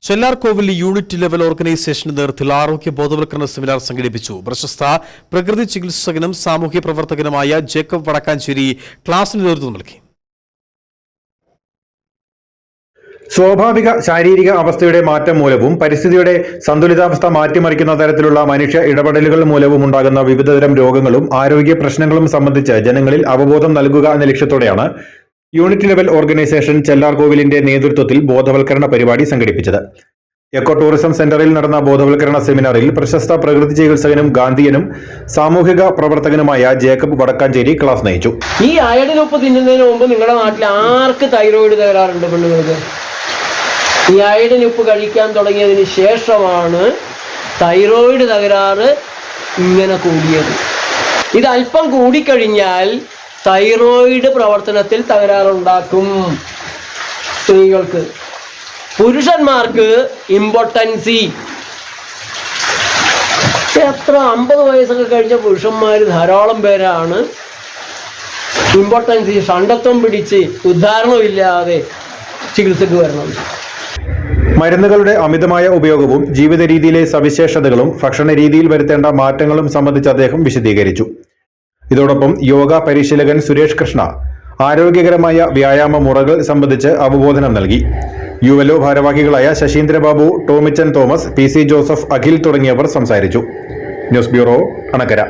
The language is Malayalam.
ചെല്ലാർകോവിൽ യൂണിറ്റ് ലെവൽ ഓർഗനൈസേഷന്റെ നേതൃത്വത്തിൽ ആരോഗ്യ ബോധവൽക്കരണ സെമിനാർ സംഘടിപ്പിച്ചു. പ്രശസ്ത പ്രകൃതി ചികിത്സകനും സാമൂഹ്യ പ്രവർത്തകനുമായ ജേക്കബ് വടക്കാഞ്ചേരി ക്ലാസിന് നേതൃത്വം നൽകി. സ്വാഭാവിക ശാരീരിക അവസ്ഥയുടെ മാറ്റം മൂലവും പരിസ്ഥിതിയുടെ സന്തുലിതാവസ്ഥ മാറ്റിമറിക്കുന്ന തരത്തിലുള്ള മനുഷ്യ ഇടപെടലുകൾ മൂലവും ഉണ്ടാകുന്ന വിവിധതരം രോഗങ്ങളും ആരോഗ്യ പ്രശ്നങ്ങളും സംബന്ധിച്ച് ജനങ്ങളിൽ അവബോധം നൽകുക എന്ന ലക്ഷ്യത്തോടെയാണ് യൂണിറ്റ് ലെവൽ ഓർഗനൈസേഷൻ ചെല്ലാർകോവിലിന്റെ നേതൃത്വത്തിൽ ബോധവൽക്കരണ പരിപാടി സംഘടിപ്പിച്ചത്. എക്കോ ടൂറിസം സെന്ററിൽ നടന്ന ബോധവൽക്കരണ സെമിനാറിൽ പ്രശസ്ത പ്രകൃതി ചികിത്സകനും ഗാന്ധിയനും സാമൂഹിക പ്രവർത്തകനുമായ ജേക്കബ് വടക്കാഞ്ചേരി ക്ലാസ് നയിച്ചു. ഈ അയഡിൻ ഉപ്പ് തിന്നുന്നതിന് മുമ്പ് നിങ്ങളുടെ നാട്ടിൽ ആർക്ക് തൈറോയിഡ് തകരാറുണ്ട്? പെണ്ണുങ്ങൾക്ക് ഈ അയഡിൻ ഉപ്പ് കഴിക്കാൻ തുടങ്ങിയതിന് ശേഷമാണ് തൈറോയിഡ് തകരാറ് ഇങ്ങനെ കൂടിയത്. ഇത് അല്പം കൂടിക്കഴിഞ്ഞാൽ തൈറോയിഡ് പ്രവർത്തനത്തിൽ തകരാറുണ്ടാക്കും. സ്ത്രീകൾക്ക്, പുരുഷന്മാർക്ക് ഇമ്പോർട്ടൻസി. എത്ര 50 വയസ്സൊക്കെ കഴിഞ്ഞ പുരുഷന്മാർ ധാരാളം പേരാണ് ഇമ്പോർട്ടൻസി ഷണ്ടത്വം പിടിച്ച് ഉദ്ധാരണമില്ലാതെ ചികിത്സക്ക് വരണം. മരുന്നുകളുടെ അമിതമായ ഉപയോഗവും ജീവിത രീതിയിലെ സവിശേഷതകളും ഭക്ഷണ രീതിയിൽ വരുത്തേണ്ട മാറ്റങ്ങളും സംബന്ധിച്ച് അദ്ദേഹം വിശദീകരിച്ചു. ഇതോടൊപ്പം യോഗ പരിശീലകൻ സുരേഷ് കൃഷ്ണ ആരോഗ്യകരമായ വ്യായാമ മുറകൾ സംബന്ധിച്ച് അവബോധനം നൽകി. യുവലോ ഭാരവാഹികളായ Sasheendrababu, Tomichan Thomas, PC Joseph, Akhil തുടങ്ങിയവർ സംസാരിച്ചു. News bureau, Anakkara.